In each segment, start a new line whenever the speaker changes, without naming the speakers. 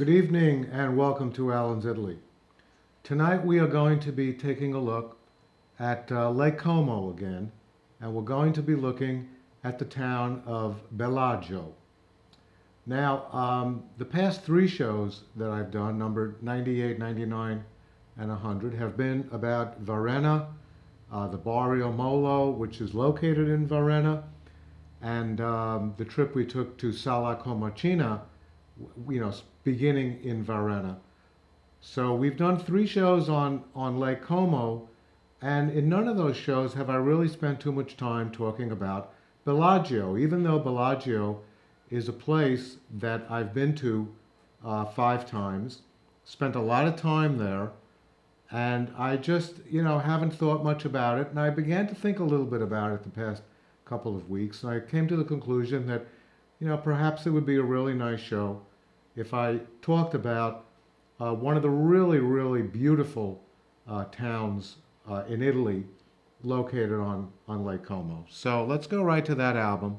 Good evening and welcome to Alan's Italy. Tonight we are going to be taking a look at Lake Como again, and we're going to be looking at the town of Bellagio. Now, the past three shows that I've done, numbered 98, 99, and 100, have been about Varenna, the Barrio Molo, which is located in Varenna, and the trip we took to Sala Comacina, beginning in Varenna. So we've done three shows on Lake Como, and in none of those shows have I really spent too much time talking about Bellagio, even though Bellagio is a place that I've been to 5 times, spent a lot of time there, and I just, haven't thought much about it. And I began to think a little bit about it the past couple of weeks, and I came to the conclusion that, perhaps it would be a really nice show if I talked about one of the really, really beautiful towns in Italy located on Lake Como. So let's go right to that album.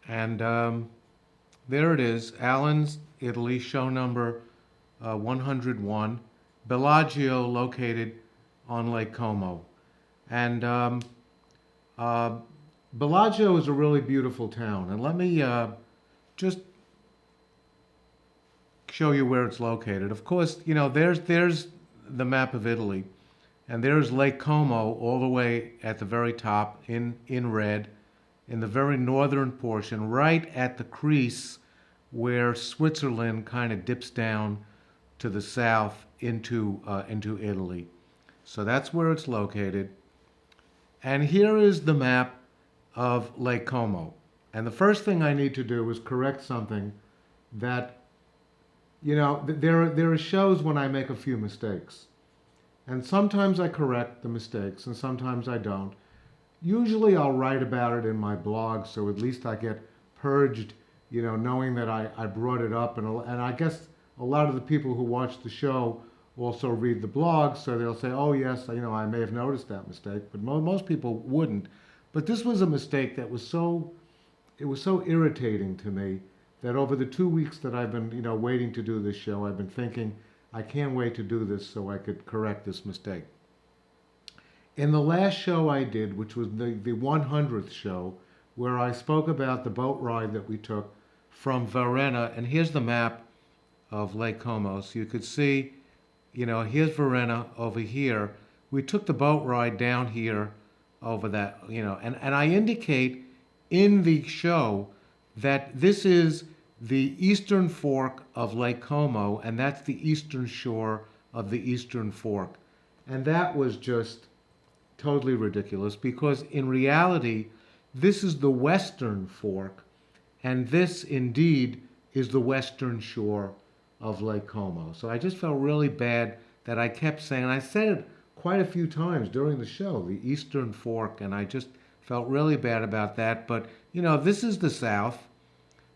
And there it is, Alan's Italy, show number 101, Bellagio, located on Lake Como. And Bellagio is a really beautiful town. And let me just show you where it's located. Of course, there's the map of Italy. And there's Lake Como all the way at the very top in red, in the very northern portion, right at the crease where Switzerland kind of dips down to the south into Italy. So that's where it's located. And here is the map of Lake Como. And the first thing I need to do is correct something that, there are shows when I make a few mistakes. And sometimes I correct the mistakes and sometimes I don't. Usually I'll write about it in my blog, so at least I get purged, knowing that I brought it up. And I guess a lot of the people who watch the show also read the blog, so they'll say, oh yes, I may have noticed that mistake, but most people wouldn't. But this was a mistake that was so irritating to me that over the 2 weeks that I've been, waiting to do this show, I've been thinking, I can't wait to do this so I could correct this mistake. In the last show I did, which was the 100th show, where I spoke about the boat ride that we took from Varenna, and here's the map of Lake Como. So you could see, here's Varenna over here. We took the boat ride down here over that, and I indicate in the show that this is the eastern fork of Lake Como, and that's the eastern shore of the eastern fork. And that was just totally ridiculous, because in reality, this is the western fork, and this indeed is the western shore of Lake Como. So I just felt really bad that I kept saying, and I said it quite a few times during the show, the eastern fork, and I just felt really bad about that. But, this is the south.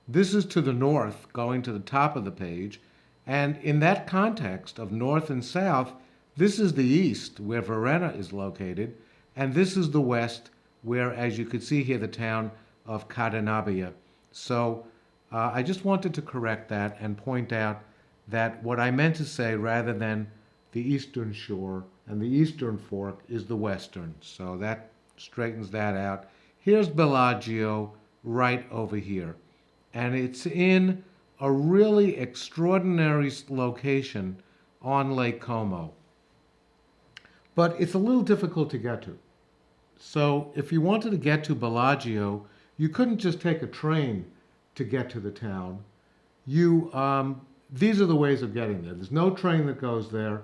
This is to the north, going to the top of the page. And in that context of north and south, this is the east, where Varenna is located, and this is the west, where, as you could see here, the town of Cadenabia. So I just wanted to correct that and point out that what I meant to say, rather than the eastern shore and the eastern fork, is the western. So that straightens that out. Here's Bellagio right over here. And it's in a really extraordinary location on Lake Como. But it's a little difficult to get to. So if you wanted to get to Bellagio, you couldn't just take a train to get to the town. These are the ways of getting there. There's no train that goes there.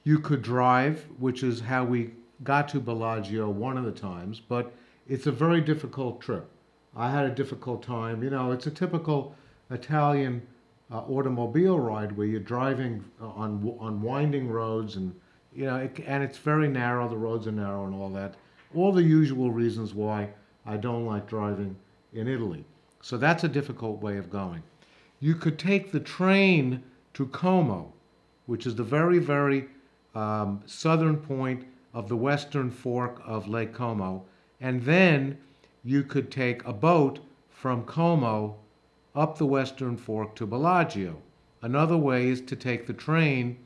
You could drive, which is how we got to Bellagio one of the times, but it's a very difficult trip. I had a difficult time. It's a typical Italian automobile ride where you're driving on winding roads, and and it's very narrow. The roads are narrow and all that. All the usual reasons why I don't like driving in Italy. So that's a difficult way of going. You could take the train to Como, which is the very, very southern point of the western fork of Lake Como, and then you could take a boat from Como up the western fork to Bellagio. Another way is to take the train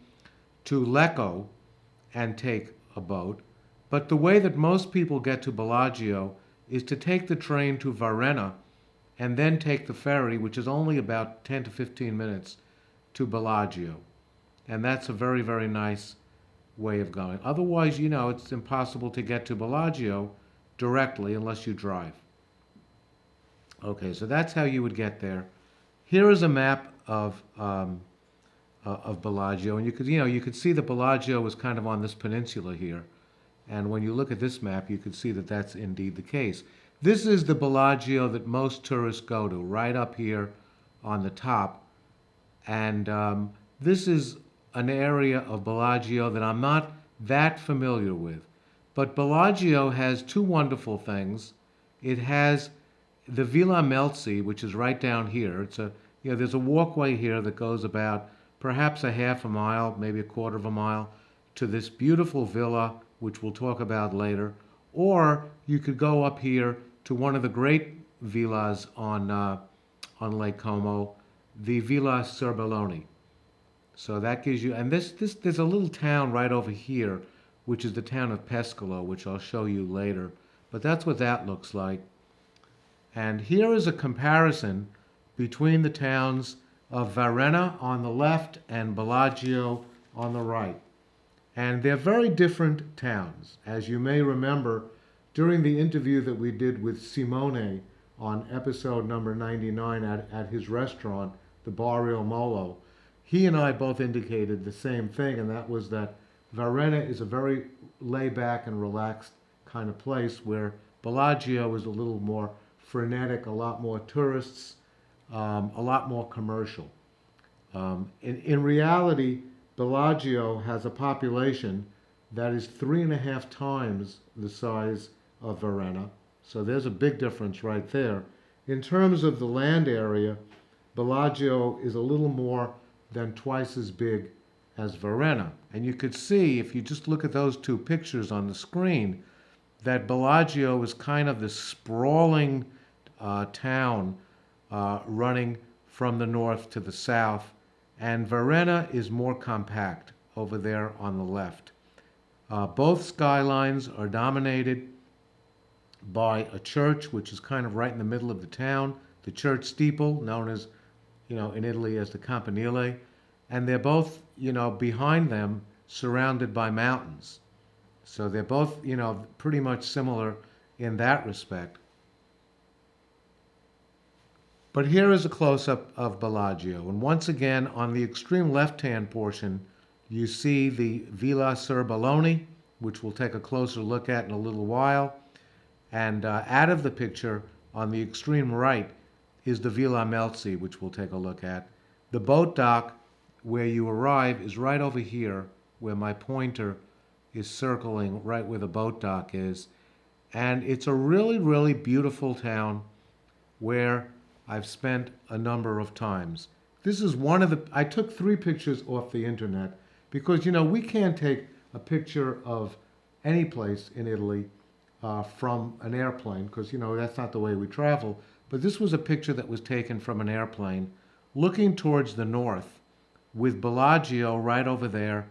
to Lecco and take a boat. But the way that most people get to Bellagio is to take the train to Varenna and then take the ferry, which is only about 10 to 15 minutes, to Bellagio. And that's a very, very nice way of going. Otherwise, it's impossible to get to Bellagio directly unless you drive. Okay, so that's how you would get there. Here is a map of Bellagio, and you could see that Bellagio was kind of on this peninsula here. And when you look at this map, you can see that that's indeed the case. This is the Bellagio that most tourists go to, right up here on the top. And this is an area of Bellagio that I'm not that familiar with. But Bellagio has two wonderful things. It has the Villa Melzi, which is right down here. There's a walkway here that goes about perhaps a half a mile, maybe a quarter of a mile, to this beautiful villa, which we'll talk about later. Or you could go up here to one of the great villas on Lake Como, the Villa Serbelloni. So that gives you, and there's a little town right over here, which is the town of Pescolo, which I'll show you later. But that's what that looks like. And here is a comparison between the towns of Varenna on the left and Bellagio on the right. And they're very different towns. As you may remember, during the interview that we did with Simone on episode number 99 at his restaurant, the Barrio Molo, he and I both indicated the same thing, and that was that Varenna is a very laid-back and relaxed kind of place, where Bellagio is a little more frenetic, a lot more tourists, a lot more commercial. In reality, Bellagio has a population that is 3.5 times the size of Varenna. So there's a big difference right there. In terms of the land area, Bellagio is a little more than twice as big as Varenna. And you could see, if you just look at those two pictures on the screen, that Bellagio is kind of this sprawling town running from the north to the south, and Varenna is more compact over there on the left. Both skylines are dominated by a church, which is kind of right in the middle of the town, the church steeple, known as, in Italy as the Campanile, and they're both, behind them, surrounded by mountains. So they're both, pretty much similar in that respect. But here is a close-up of Bellagio. And once again, on the extreme left-hand portion, you see the Villa Serbelloni, which we'll take a closer look at in a little while. And out of the picture, on the extreme right, is the Villa Melzi, which we'll take a look at. The boat dock where you arrive is right over here, where my pointer is circling right where the boat dock is. And it's a really, really beautiful town where I've spent a number of times. This is I took 3 pictures off the internet because, we can't take a picture of any place in Italy from an airplane because, that's not the way we travel. But this was a picture that was taken from an airplane looking towards the north with Bellagio right over there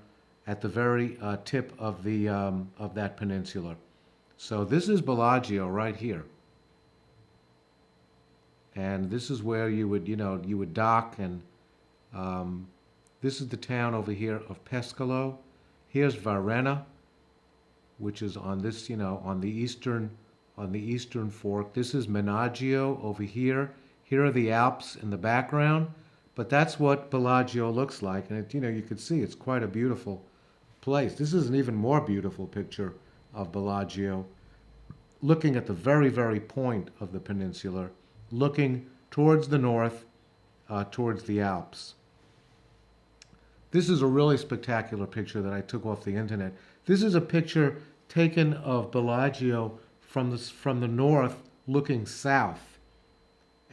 at the very tip of that peninsula. So this is Bellagio right here. And this is where you would dock, and this is the town over here of Pescolo. Here's Varenna, which is on this, on the eastern fork. This is Menaggio over here. Here are the Alps in the background, but that's what Bellagio looks like, and you could see it's quite a beautiful place. This is an even more beautiful picture of Bellagio, looking at the very, very point of the peninsula, looking towards the north, towards the Alps. This is a really spectacular picture that I took off the internet. This is a picture taken of Bellagio from the north looking south.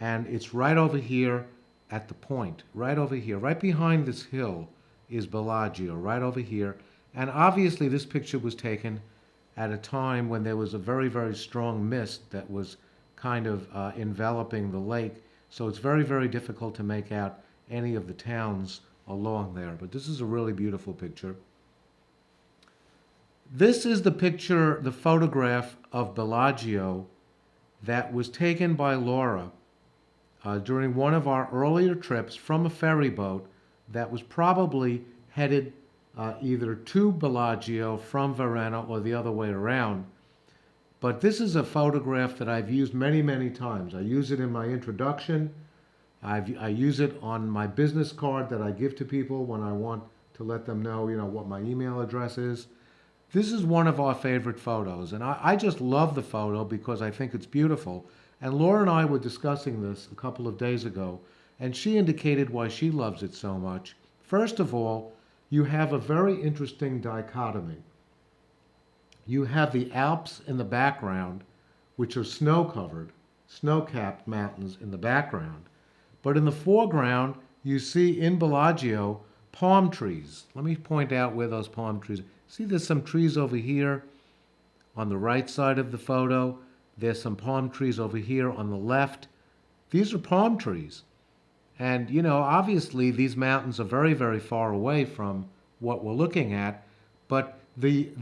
And it's right over here at the point, right over here. Right behind this hill is Bellagio, right over here. And obviously this picture was taken at a time when there was a very, very strong mist that was kind of enveloping the lake. So it's very, very difficult to make out any of the towns along there. But this is a really beautiful picture. This is the picture, the photograph of Bellagio that was taken by Laura during one of our earlier trips from a ferry boat that was probably headed either to Bellagio from Varenna or the other way around. But this is a photograph that I've used many, many times. I use it in my introduction. I use it on my business card that I give to people when I want to let them know, what my email address is. This is one of our favorite photos, and I just love the photo because I think it's beautiful. And Laura and I were discussing this a couple of days ago, and she indicated why she loves it so much. First of all, you have a very interesting dichotomy. You have the Alps in the background, which are snow-covered, snow-capped mountains in the background. But in the foreground, you see in Bellagio palm trees. Let me point out where those palm trees are. See, there's some trees over here on the right side of the photo. There's some palm trees over here on the left. These are palm trees. And, obviously these mountains are very, very far away from what we're looking at. But the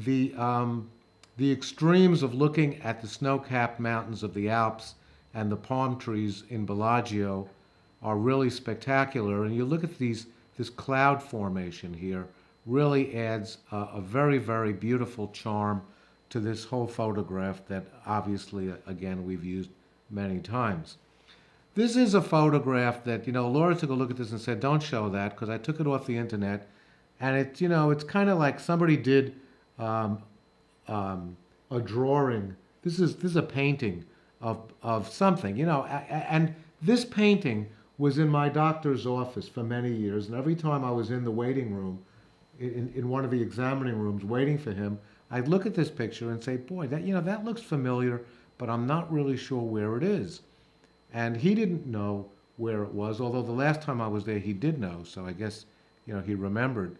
extremes of looking at the snow-capped mountains of the Alps and the palm trees in Bellagio are really spectacular. And you look at this cloud formation here really adds a very, very beautiful charm to this whole photograph that obviously, again, we've used many times. This is a photograph that, Laura took a look at this and said, don't show that, because I took it off the internet. And it's kind of like somebody did a drawing. This is a painting of something, and this painting was in my doctor's office for many years. And every time I was in the waiting room, in one of the examining rooms waiting for him, I'd look at this picture and say, boy, that looks familiar, but I'm not really sure where it is. And he didn't know where it was, although the last time I was there, he did know, so I guess, he remembered.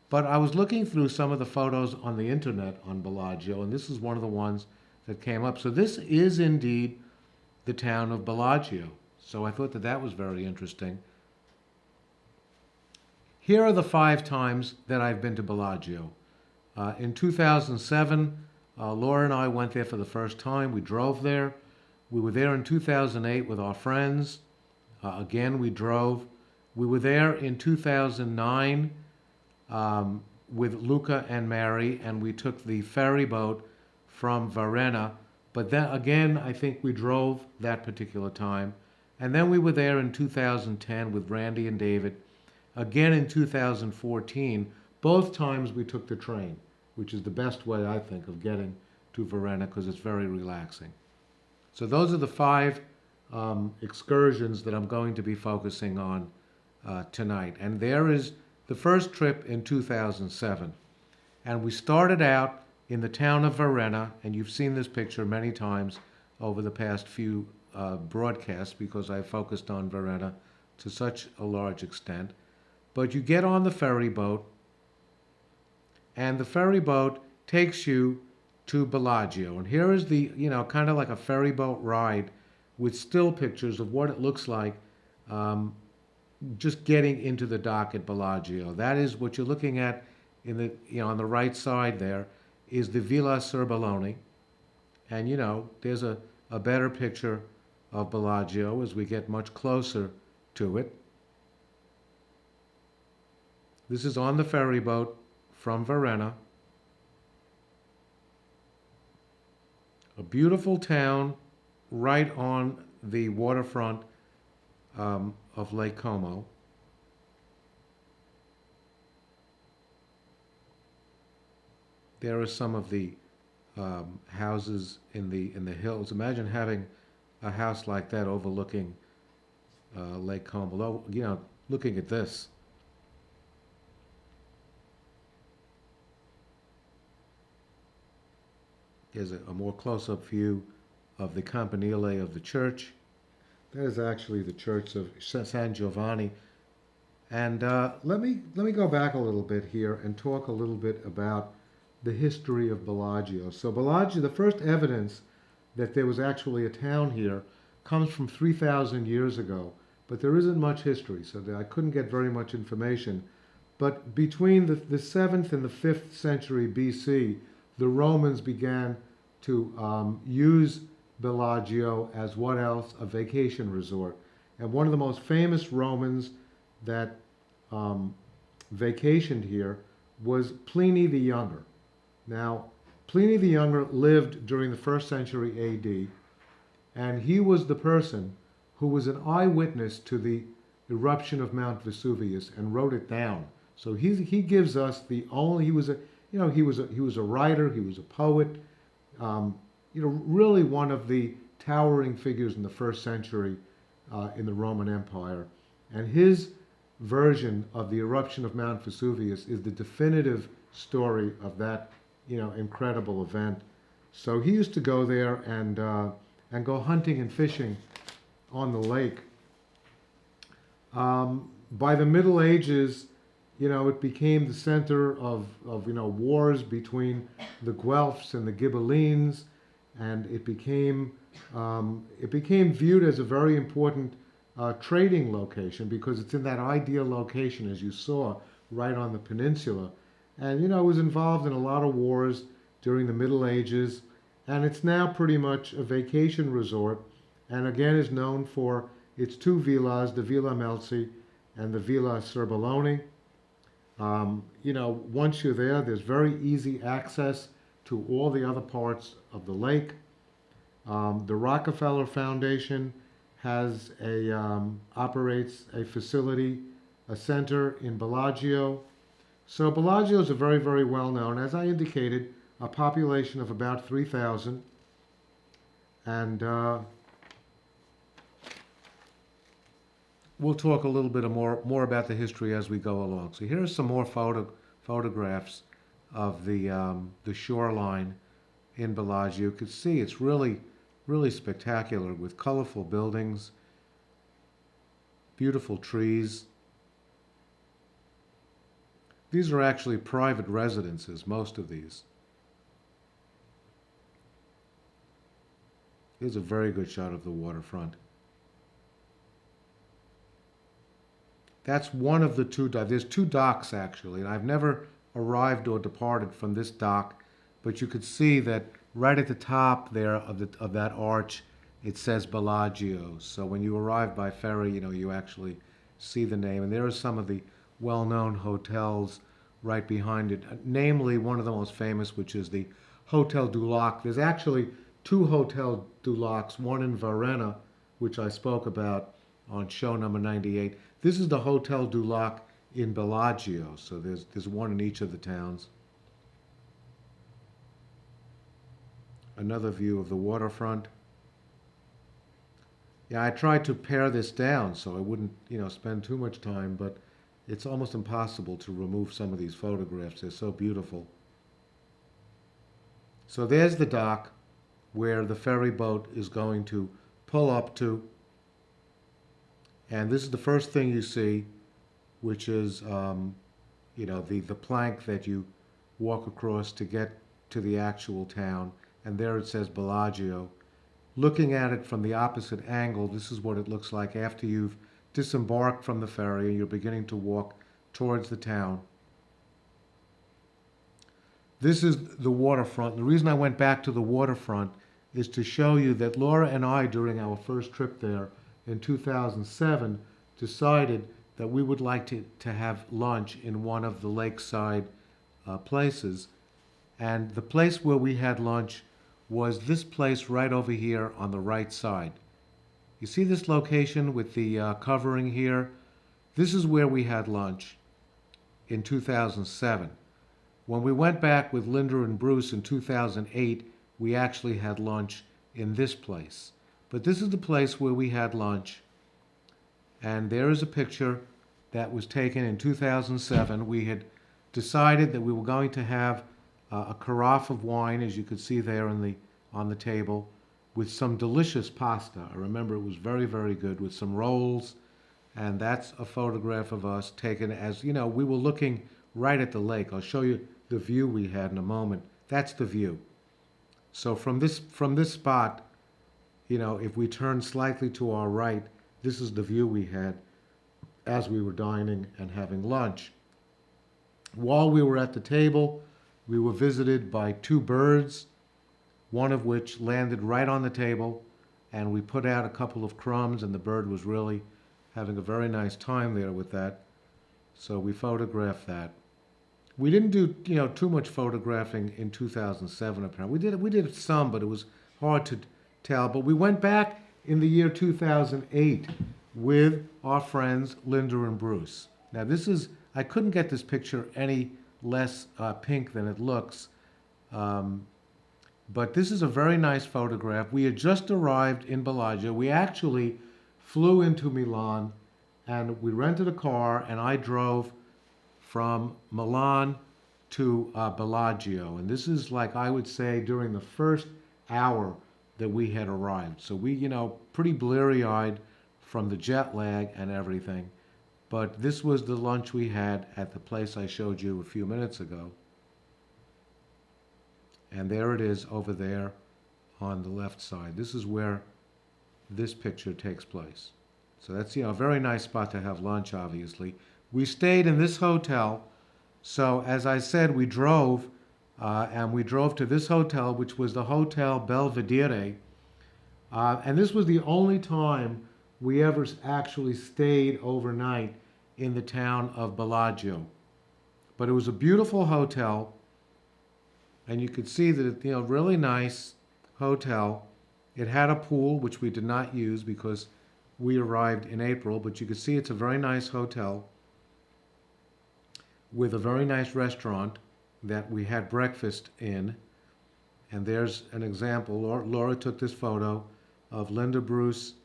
But I was looking through some of the photos on the internet on Bellagio, and this is one of the ones that came up. So this is indeed the town of Bellagio. So I thought that was very interesting. Here are the 5 times that I've been to Bellagio. In 2007, Laura and I went there for the first time. We drove there. We were there in 2008 with our friends. Again, we drove. We were there in 2009 with Luca and Mary, and we took the ferry boat from Varenna. But then again, I think we drove that particular time. And then we were there in 2010 with Randy and David. Again in 2014, both times we took the train, which is the best way, I think, of getting to Varenna because it's very relaxing. So those are the 5 excursions that I'm going to be focusing on tonight. And there is the first trip in 2007. And we started out in the town of Varenna, and you've seen this picture many times over the past few broadcasts because I focused on Varenna to such a large extent. But you get on the ferry boat, and the ferry boat takes you to Bellagio. And here is the, kind of like a ferry boat ride with still pictures of what it looks like just getting into the dock at Bellagio. That is what you're looking at in the, on the right side there is the Villa Serbelloni. And, there's a better picture of Bellagio as we get much closer to it. This is on the ferry boat from Varenna. A beautiful town right on the waterfront of Lake Como. There are some of the houses in the hills. Imagine having a house like that overlooking Lake Como. Looking at this. Here's a more close-up view of the campanile of the church. That is actually the church of San Giovanni. And let me go back a little bit here and talk a little bit about the history of Bellagio. So Bellagio, the first evidence that there was actually a town here comes from 3,000 years ago, but there isn't much history, so I couldn't get very much information. But between the 7th and the 5th century BC, the Romans began to use Bellagio as what else? A vacation resort. And one of the most famous Romans that vacationed here was Pliny the Younger. Now, Pliny the Younger lived during the 1st century AD, and he was the person who was an eyewitness to the eruption of Mount Vesuvius and wrote it down. So he gives us the only, he was a writer, he was a poet, really one of the towering figures in the 1st century in the Roman Empire. And his version of the eruption of Mount Vesuvius is the definitive story of that, incredible event. So he used to go there and go hunting and fishing on the lake. By the Middle Ages, it became the center of wars between the Guelphs and the Ghibellines, and it became viewed as a very important trading location because it's in that ideal location, as you saw, right on the peninsula. And it was involved in a lot of wars during the Middle Ages, and it's now pretty much a vacation resort, and again is known for its two villas, the Villa Melzi and the Villa Serbelloni. Once you're there, there's very easy access to all the other parts of the lake. The Rockefeller Foundation operates a facility, a center in Bellagio. So Bellagio is a very, very well known, as I indicated, a population of about 3,000. And we'll talk a little bit more about the history as we go along. So here are some more photographs of the shoreline in Bellagio. You can see it's really, really spectacular with colorful buildings, beautiful trees. These are actually private residences, most of these. Here's a very good shot of the waterfront. That's one of the two docks. There's two docks, actually, and I've never arrived or departed from this dock, but you could see that right at the top there of that arch, it says Bellagio. So when you arrive by ferry, you actually see the name. And there are some of the well-known hotels right behind it, namely one of the most famous, which is the Hotel du Lac. There's actually two Hotel du Lacs, one in Varenna, which I spoke about on show number 98. This is the Hotel du Lac in Bellagio, so there's one in each of the towns. Another view of the waterfront. Yeah, I tried to pare this down so I wouldn't, spend too much time, but it's almost impossible to remove some of these photographs. They're so beautiful. So there's the dock where the ferry boat is going to pull up to. And this is the first thing you see, which is, the plank that you walk across to get to the actual town. And there it says Bellagio. Looking at it from the opposite angle, this is what it looks like after you've disembarked from the ferry and you're beginning to walk towards the town. This is the waterfront. The reason I went back to the waterfront is to show you that Laura and I, during our first trip there in 2007, decided that we would like to have lunch in one of the lakeside places. And the place where we had lunch was this place right over here on the right side. You see this location with the covering here? This is where we had lunch in 2007. When we went back with Linda and Bruce in 2008, we actually had lunch in this place. But this is the place where we had lunch. And there is a picture that was taken in 2007. We had decided that we were going to have a carafe of wine, as you could see there on the table, with some delicious pasta. I remember it was very, very good, with some rolls. And that's a photograph of us taken as, we were looking right at the lake. I'll show you the view we had in a moment. That's the view. So from this spot, if we turn slightly to our right, this is the view we had as we were dining and having lunch. While we were at the table, we were visited by two birds, one of which landed right on the table, and we put out a couple of crumbs, and the bird was really having a very nice time there with that. So we photographed that. We didn't do too much photographing in 2007 apparently. We did some, but it was hard to tell. But we went back in the year 2008 with our friends Linda and Bruce. Now I couldn't get this picture any less pink than it looks. But this is a very nice photograph. We had just arrived in Bellagio. We actually flew into Milan, and we rented a car, and I drove from Milan to Bellagio. And this is, like I would say, during the first hour that we had arrived. So we, pretty bleary-eyed from the jet lag and everything. But this was the lunch we had at the place I showed you a few minutes ago. And there it is over there on the left side. This is where this picture takes place. So that's, a very nice spot to have lunch, obviously. We stayed in this hotel. So as I said, we drove, and we drove to this hotel, which was the Hotel Belvedere. And this was the only time we ever actually stayed overnight in the town of Bellagio. But it was a beautiful hotel. And you could see that it, really nice hotel. It had a pool, which we did not use because we arrived in April, but you could see it's a very nice hotel with a very nice restaurant that we had breakfast in. And there's an example. Laura took this photo of Linda, Bruce,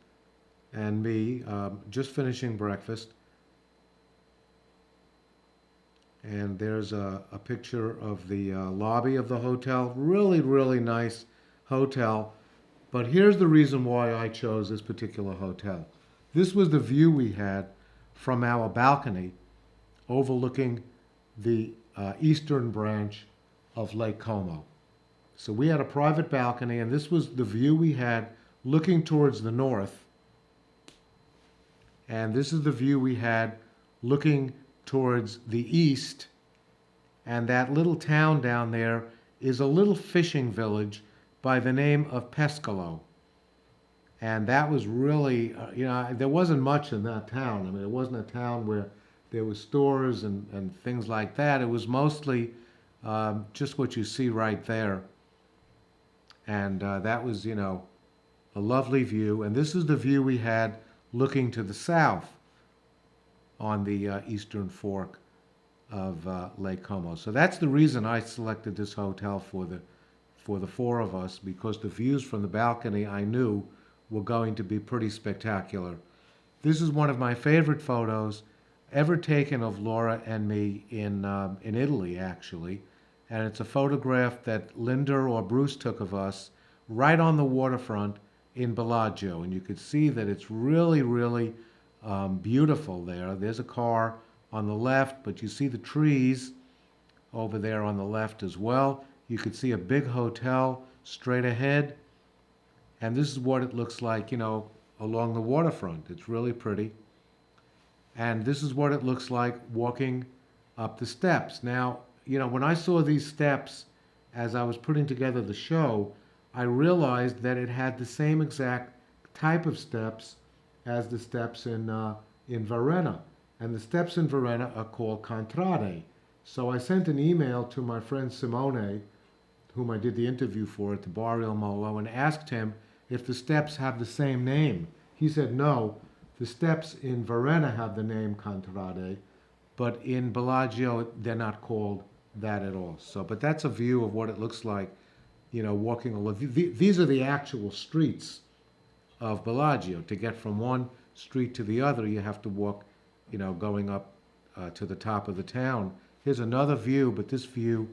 and me just finishing breakfast. And there's a picture of the lobby of the hotel. Really, really nice hotel. But here's the reason why I chose this particular hotel. This was the view we had from our balcony overlooking the eastern branch of Lake Como. So we had a private balcony, and this was the view we had looking towards the north. And this is the view we had looking towards the east, and that little town down there is a little fishing village by the name of Pescalo. And that was really, there wasn't much in that town. I mean, it wasn't a town where there was stores and things like that. It was mostly just what you see right there. And that was, a lovely view. And this is the view we had looking to the south on the eastern fork of Lake Como. So that's the reason I selected this hotel for the four of us, because the views from the balcony I knew were going to be pretty spectacular. This is one of my favorite photos ever taken of Laura and me in Italy, actually. And it's a photograph that Linda or Bruce took of us right on the waterfront in Bellagio. And you could see that it's really, really beautiful there. There's a car on the left, but you see the trees over there on the left as well. You could see a big hotel straight ahead. And this is what it looks like, along the waterfront. It's really pretty. And this is what it looks like walking up the steps. Now, when I saw these steps as I was putting together the show, I realized that it had the same exact type of steps as the steps in Varenna. And the steps in Varenna are called contrade. So I sent an email to my friend Simone, whom I did the interview for at the Bar Il Molo, and asked him if the steps have the same name. He said no, the steps in Varenna have the name contrade, but in Bellagio they're not called that at all. So, but that's a view of what it looks like, walking along. These are the actual streets of Bellagio. To get from one street to the other, you have to walk, going up to the top of the town. Here's another view, but this view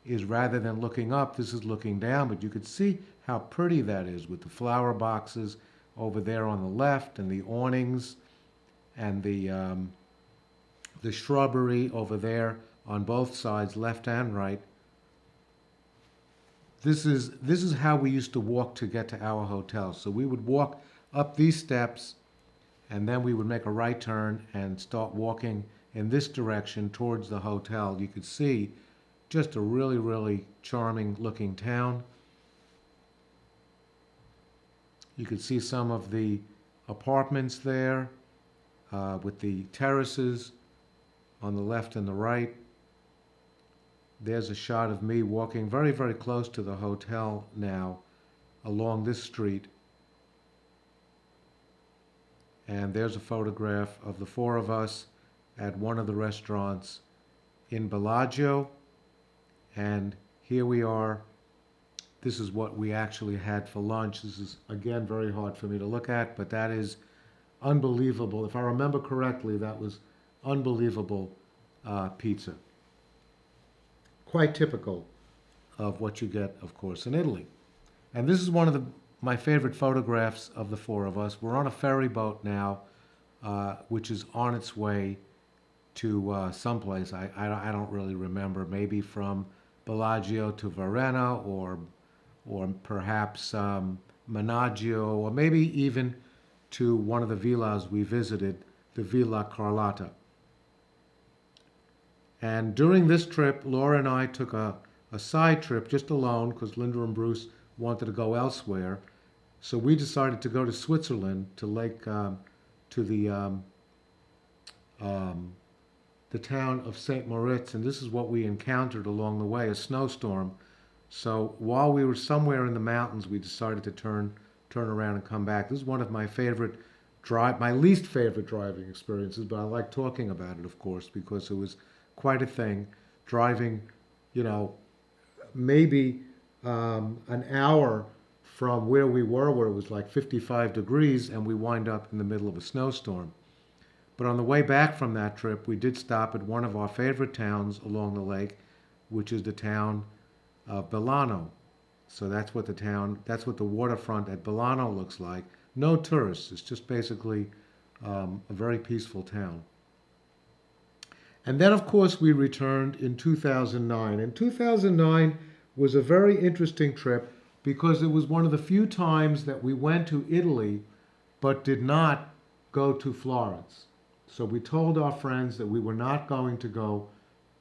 is, rather than looking up, this is looking down. But you could see how pretty that is with the flower boxes over there on the left, and the awnings, and the shrubbery over there on both sides, left and right. This is how we used to walk to get to our hotel. So we would walk up these steps, and then we would make a right turn and start walking in this direction towards the hotel. You could see just a really, really charming looking town. You could see some of the apartments there with the terraces on the left and the right. There's a shot of me walking very, very close to the hotel now along this street. And there's a photograph of the four of us at one of the restaurants in Bellagio. And here we are. This is what we actually had for lunch. This is, again, very hard for me to look at, but that is unbelievable. If I remember correctly, that was unbelievable pizza. Quite typical of what you get, of course, in Italy. And this is one of my favorite photographs of the four of us. We're on a ferry boat now, which is on its way to someplace. I don't really remember. Maybe from Bellagio to Varenna, or perhaps Menaggio, or maybe even to one of the villas we visited, the Villa Carlotta. And during this trip, Laura and I took a side trip just alone because Linda and Bruce wanted to go elsewhere. So we decided to go to Switzerland, to the town of St. Moritz, and this is what we encountered along the way, a snowstorm. So while we were somewhere in the mountains, we decided to turn around and come back. This is one of my my least favorite driving experiences, but I like talking about it, of course, because it was quite a thing, driving, maybe an hour from where we were, where it was like 55 degrees, and we wind up in the middle of a snowstorm. But on the way back from that trip, we did stop at one of our favorite towns along the lake, which is the town of Bellagio. So that's what the waterfront at Bellagio looks like. No tourists. It's just basically a very peaceful town. And then, of course, we returned in 2009. And 2009 was a very interesting trip because it was one of the few times that we went to Italy but did not go to Florence. So we told our friends that we were not going to go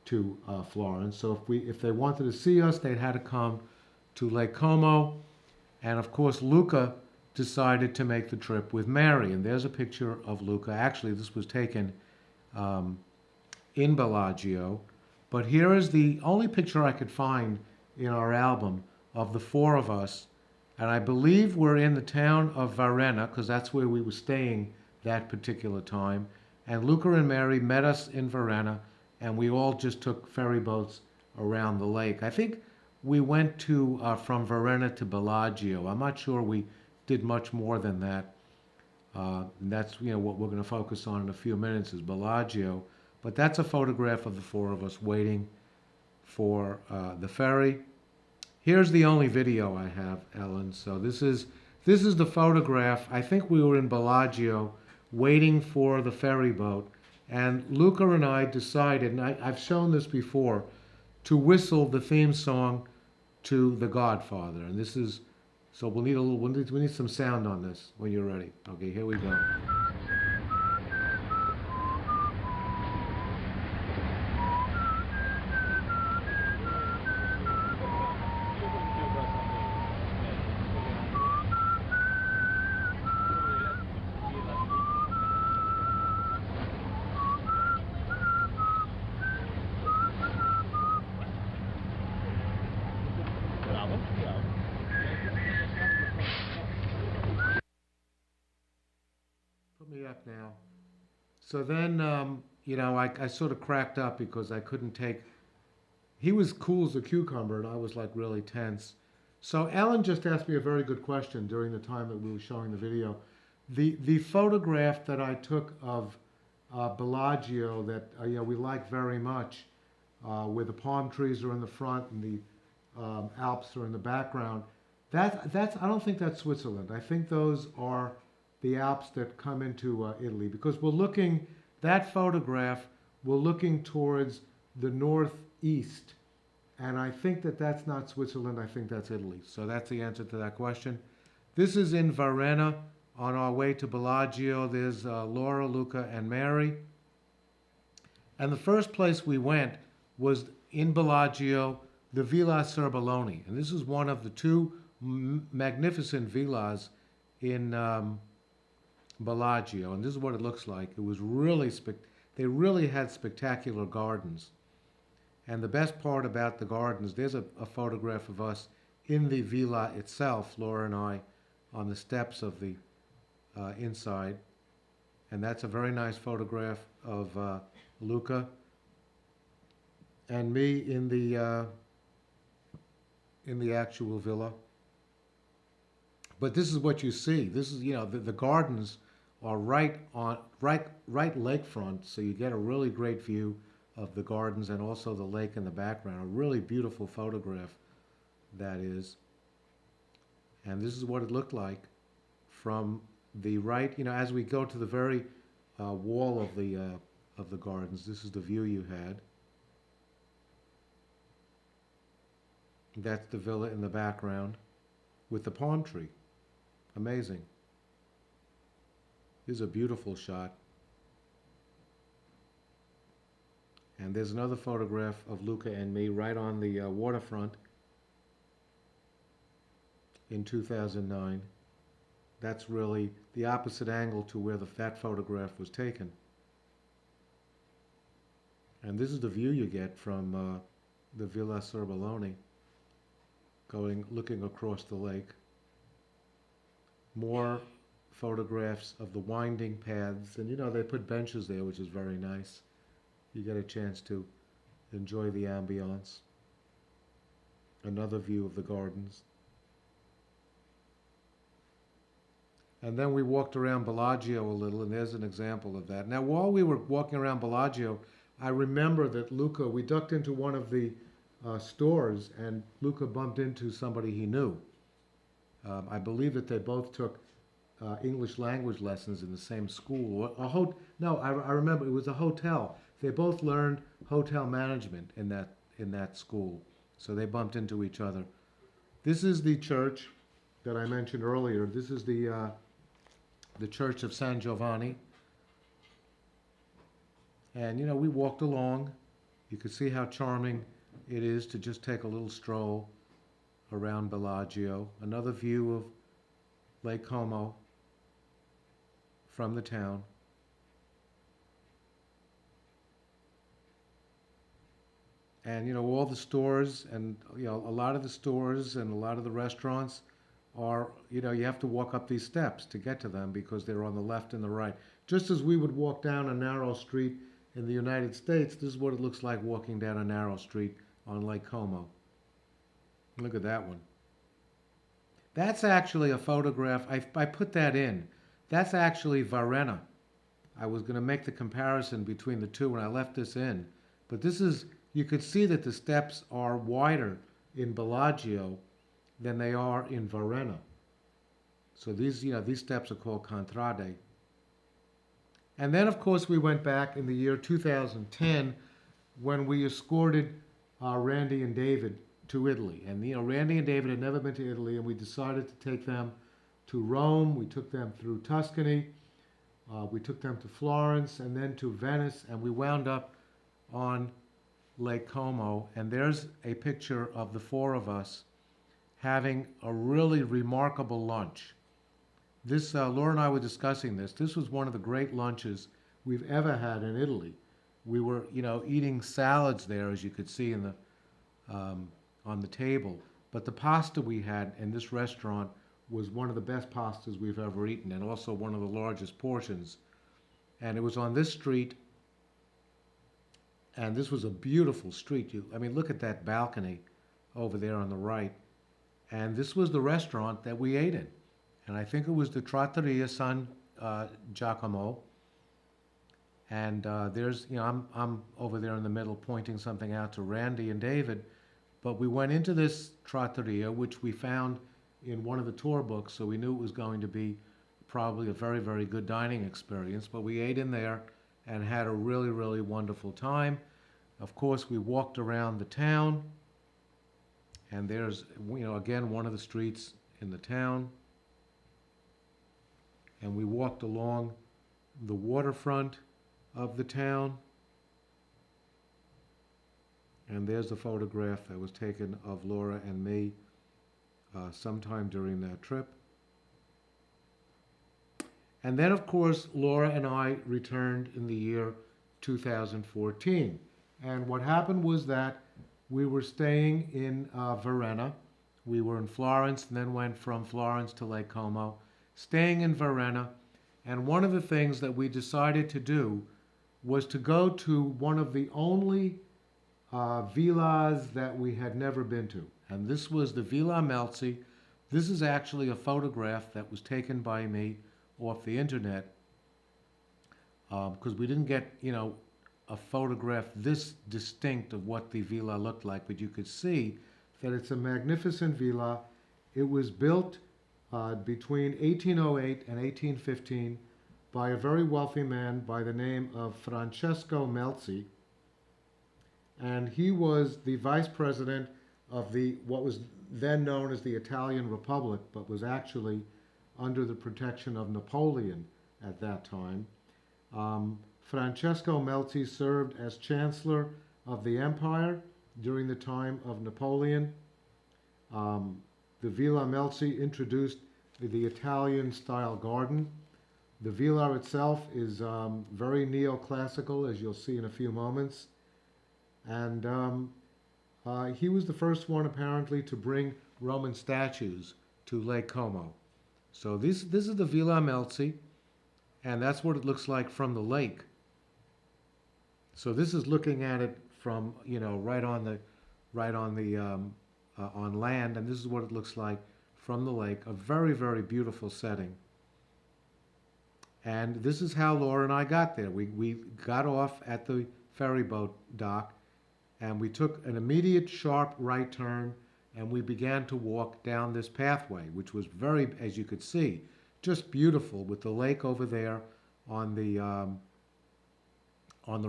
to Florence. So if they wanted to see us, they'd had to come to Lake Como. And of course, Luca decided to make the trip with Mary. And there's a picture of Luca. Actually, this was taken in Bellagio. But here is the only picture I could find in our album of the four of us. And I believe we're in the town of Varenna, because that's where we were staying that particular time. And Luca and Mary met us in Varenna, and we all just took ferry boats around the lake. I think we went from Varenna to Bellagio. I'm not sure we did much more than that. And that's what we're going to focus on in a few minutes is Bellagio. But that's a photograph of the four of us waiting for the ferry. Here's the only video I have, Ellen. So this is the photograph. I think we were in Bellagio waiting for the ferry boat. And Luca and I decided, and I've shown this before, to whistle the theme song to The Godfather. And this is, so we need some sound on this when you're ready. Okay, here we go. Up now. So then, I sort of cracked up because I couldn't take. He was cool as a cucumber, and I was like really tense. So Ellen just asked me a very good question during the time that we were showing the video. The photograph that I took of Bellagio that we like very much, where the palm trees are in the front and the Alps are in the background. That's I don't think that's Switzerland. I think those are the Alps that come into Italy, because that photograph, we're looking towards the northeast. And I think that that's not Switzerland, I think that's Italy. So that's the answer to that question. This is in Varenna. On our way to Bellagio, there's Laura, Luca, and Mary. And the first place we went was in Bellagio, the Villa Serbelloni. And this is one of the two magnificent villas in Bellagio. And this is what it looks like. It was really, they really had spectacular gardens. And the best part about the gardens, there's a photograph of us in the villa itself, Laura and I, on the steps of the inside. And that's a very nice photograph of Luca and me in the actual villa. But this is what you see. This is, the gardens are right lakefront, so you get a really great view of the gardens and also the lake in the background. A really beautiful photograph, that is. And this is what it looked like from the right. As we go to the very wall of the gardens, this is the view you had. That's the villa in the background with the palm tree. Amazing. This is a beautiful shot. And there's another photograph of Luca and me right on the waterfront in 2009. That's really the opposite angle to where that photograph was taken. And this is the view you get from the Villa Serbelloni, looking across the lake. More photographs of the winding paths, and they put benches there, which is very nice. You get a chance to enjoy the ambiance. Another view of the gardens. And then we walked around Bellagio a little, and there's an example of that. Now, while we were walking around Bellagio, I remember that Luca, we ducked into one of the stores, and Luca bumped into somebody he knew. I believe that they both took English language lessons in the same school. I remember it was a hotel. They both learned hotel management in that school, so they bumped into each other. This is the church that I mentioned earlier. This is the Church of San Giovanni. And we walked along. You could see how charming it is to just take a little stroll around Bellagio. Another view of Lake Como from the town. And all the stores and a lot of the stores and a lot of the restaurants are, you have to walk up these steps to get to them because they're on the left and the right. Just as we would walk down a narrow street in the United States, this is what it looks like walking down a narrow street on Lake Como. Look at that one. That's actually a photograph. I put that in. That's actually Varenna. I was going to make the comparison between the two when I left this in. But this is, you could see that the steps are wider in Bellagio than they are in Varenna. So these steps are called contrade. And then, of course, we went back in the year 2010 when we escorted Randy and David to Italy. And, Randy and David had never been to Italy, and we decided to take them to Rome. We took them through Tuscany. We took them to Florence and then to Venice, and we wound up on Lake Como. And there's a picture of the four of us having a really remarkable lunch. This, Laura and I were discussing this. This was one of the great lunches we've ever had in Italy. We were, eating salads there, as you could see in the on the table. But the pasta we had in this restaurant was one of the best pastas we've ever eaten, and also one of the largest portions. And it was on this street, and this was a beautiful street. Look at that balcony over there on the right. And this was the restaurant that we ate in. And I think it was the Trattoria San Giacomo. And there's, I'm over there in the middle pointing something out to Randy and David. But we went into this trattoria, which we found in one of the tour books, so we knew it was going to be probably a very, very good dining experience. But we ate in there and had a really, really wonderful time. Of course, we walked around the town, and there's, again, one of the streets in the town. And we walked along the waterfront of the town. And there's a photograph that was taken of Laura and me sometime during that trip. And then, of course, Laura and I returned in the year 2014. And what happened was that we were staying in Varenna. We were in Florence and then went from Florence to Lake Como, staying in Varenna. And one of the things that we decided to do was to go to one of the only villas that we had never been to. And this was the Villa Melzi. This is actually a photograph that was taken by me off the internet, because we didn't get, a photograph this distinct of what the villa looked like, but you could see that it's a magnificent villa. It was built between 1808 and 1815 by a very wealthy man by the name of Francesco Melzi, and he was the vice president of what was then known as the Italian Republic, but was actually under the protection of Napoleon at that time. Francesco Melzi served as Chancellor of the Empire during the time of Napoleon. The Villa Melzi introduced the Italian-style garden. The villa itself is very neoclassical, as you'll see in a few moments. And he was the first one, apparently, to bring Roman statues to Lake Como. So this is the Villa Melzi, and that's what it looks like from the lake. So this is looking at it from, right on land, and this is what it looks like from the lake. A very, very beautiful setting. And this is how Laura and I got there. We got off at the ferry boat dock, and we took an immediate sharp right turn, and we began to walk down this pathway, which was very, as you could see, just beautiful, with the lake over there on the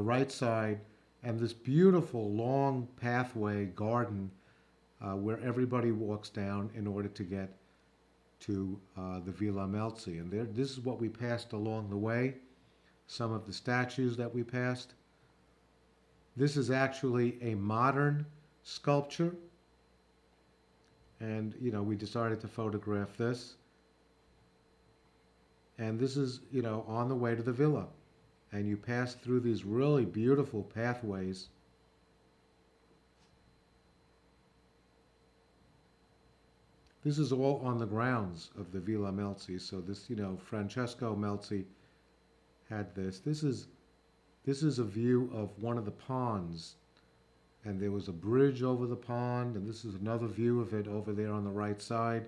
right side, and this beautiful long pathway garden where everybody walks down in order to get to the Villa Melzi. And this is what we passed along the way, some of the statues that we passed. This is actually a modern sculpture, and we decided to photograph this. And this is, on the way to the villa. And you pass through these really beautiful pathways. This is all on the grounds of the Villa Melzi. So this, Francesco Melzi had this. This is a view of one of the ponds. And there was a bridge over the pond, and this is another view of it over there on the right side.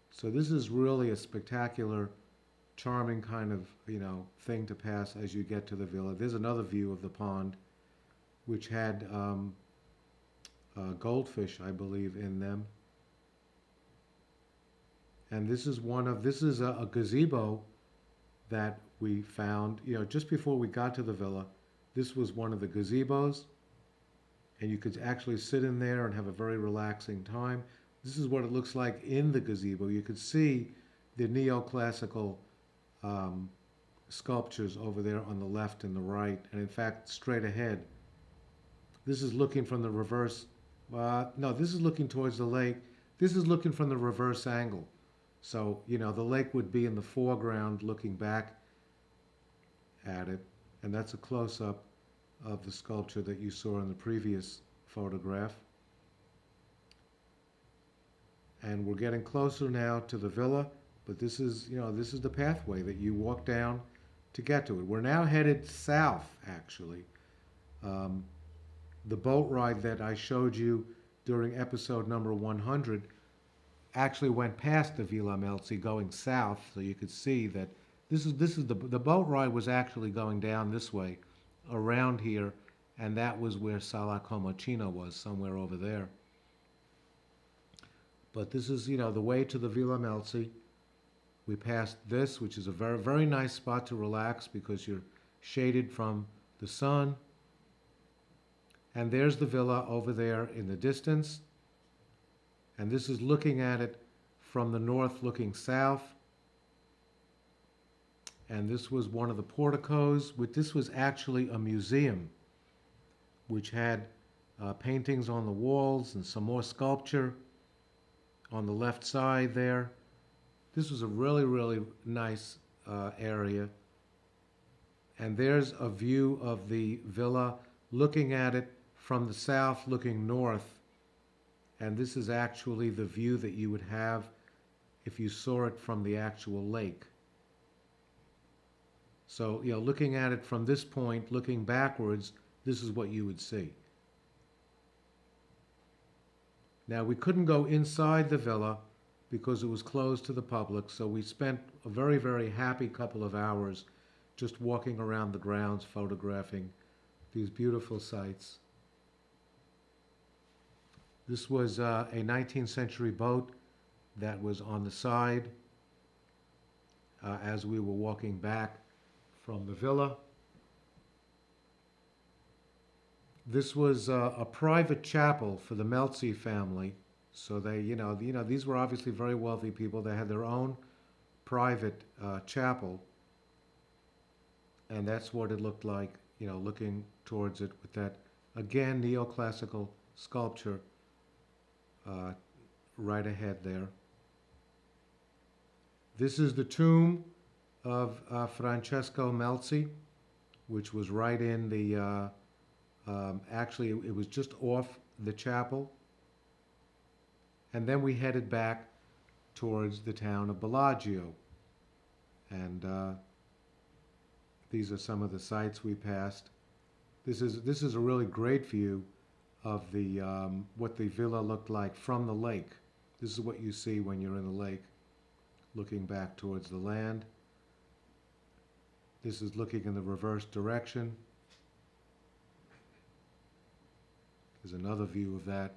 So this is really a spectacular, charming kind of, thing to pass as you get to the villa. There's another view of the pond, which had goldfish, I believe, in them. And this is a gazebo that we found, just before we got to the villa. This was one of the gazebos, and you could actually sit in there and have a very relaxing time. This is what it looks like in the gazebo. You could see the neoclassical sculptures over there on the left and the right, and in fact, straight ahead. This is looking from the reverse. No, this is looking towards the lake. This is looking from the reverse angle. So, the lake would be in the foreground looking back at it, and that's a close-up of the sculpture that you saw in the previous photograph. And we're getting closer now to the villa, but this is the pathway that you walk down to get to it. We're now headed south, actually. The boat ride that I showed you during episode number 100 actually went past the Villa Melzi going south, so you could see that this is the boat ride was actually going down this way, around here, and that was where Sala Comocino was, somewhere over there. But this is, the way to the Villa Melzi. We passed this, which is a very, very nice spot to relax because you're shaded from the sun. And there's the villa over there in the distance. And this is looking at it from the north looking south. And this was one of the porticos. This was actually a museum which had paintings on the walls and some more sculpture on the left side there. This was a really, really nice area. And there's a view of the villa looking at it from the south looking north. And this is actually the view that you would have if you saw it from the actual lake. So, looking at it from this point, looking backwards, this is what you would see. Now, we couldn't go inside the villa because it was closed to the public, so we spent a very, very happy couple of hours just walking around the grounds, photographing these beautiful sights. This was a 19th century boat that was on the side as we were walking back from the villa. This was a private chapel for the Melzi family. So they, these were obviously very wealthy people. They had their own private chapel. And that's what it looked like, looking towards it with that, again, neoclassical sculpture right ahead there. This is the tomb of Francesco Melzi, which was right in the, actually it was just off the chapel. And then we headed back towards the town of Bellagio. And these are some of the sights we passed. This is a really great view of the what the villa looked like from the lake. This is what you see when you're in the lake, looking back towards the land. This is looking in the reverse direction. There's another view of that.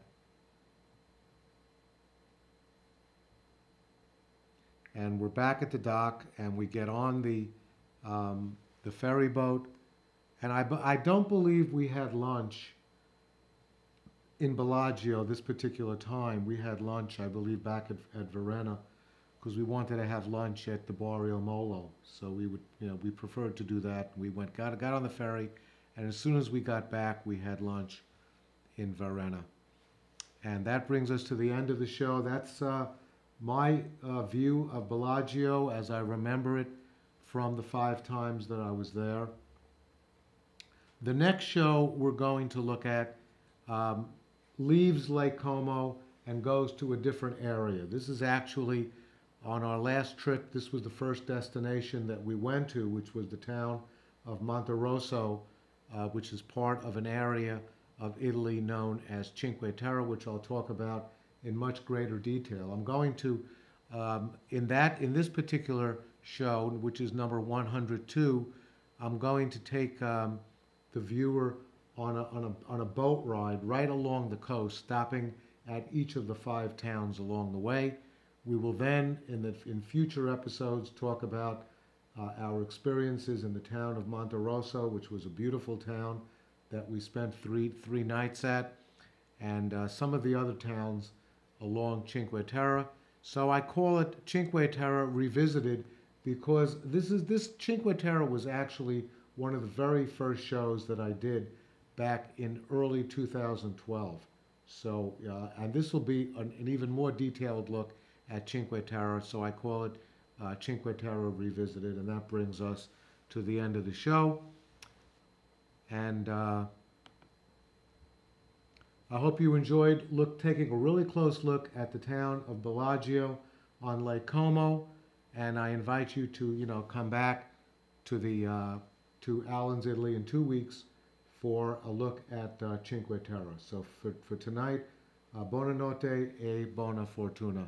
And we're back at the dock, and we get on the ferry boat. And I don't believe we had lunch in Bellagio this particular time. We had lunch, I believe, back at Verona, because we wanted to have lunch at the Barrio Molo. So we would, we preferred to do that. We got on the ferry, and as soon as we got back, we had lunch in Verona. And that brings us to the end of the show. That's my view of Bellagio as I remember it from the 5 times that I was there. The next show we're going to look at leaves Lake Como and goes to a different area. This is actually on our last trip. This was the first destination that we went to, which was the town of Monterosso, which is part of an area of Italy known as Cinque Terre, which I'll talk about in much greater detail. I'm going to, in this particular show, which is number 102, I'm going to take the viewer on a boat ride right along the coast, stopping at each of the 5 towns along the way. We will then, in future episodes, talk about our experiences in the town of Monterosso, which was a beautiful town that we spent three nights at, and some of the other towns along Cinque Terre. So I call it Cinque Terre Revisited because this Cinque Terre was actually one of the very first shows that I did back in early 2012. So, and this will be an even more detailed look at Cinque Terre, so I call it Cinque Terre Revisited, and that brings us to the end of the show. And I hope you enjoyed taking a really close look at the town of Bellagio on Lake Como, and I invite you to come back to to Allen's Italy in 2 weeks for a look at Cinque Terre. So for tonight, buonanotte e buona fortuna.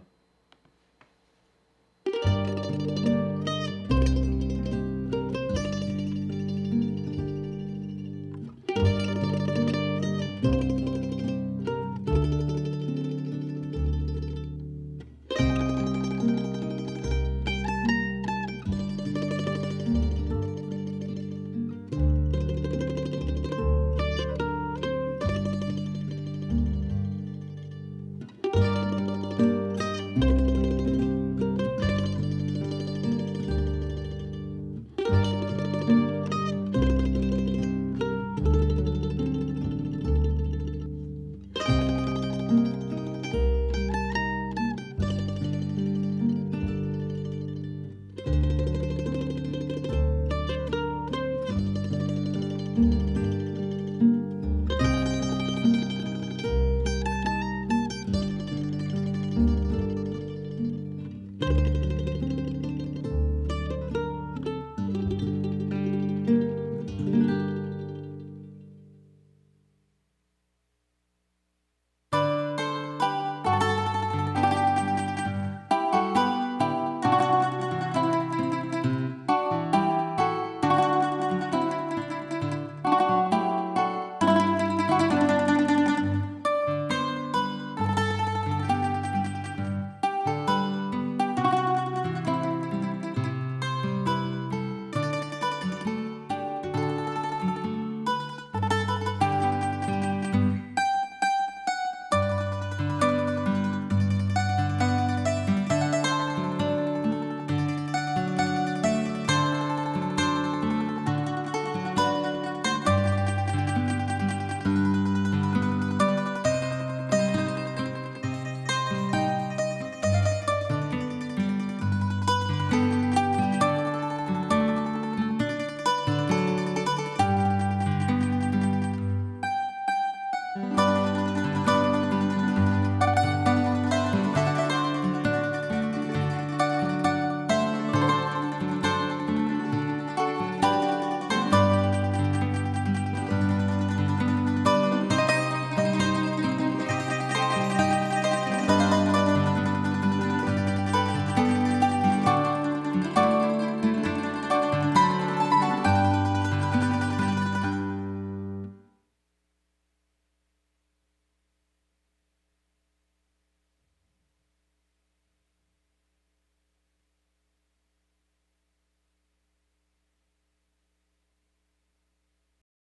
Bye.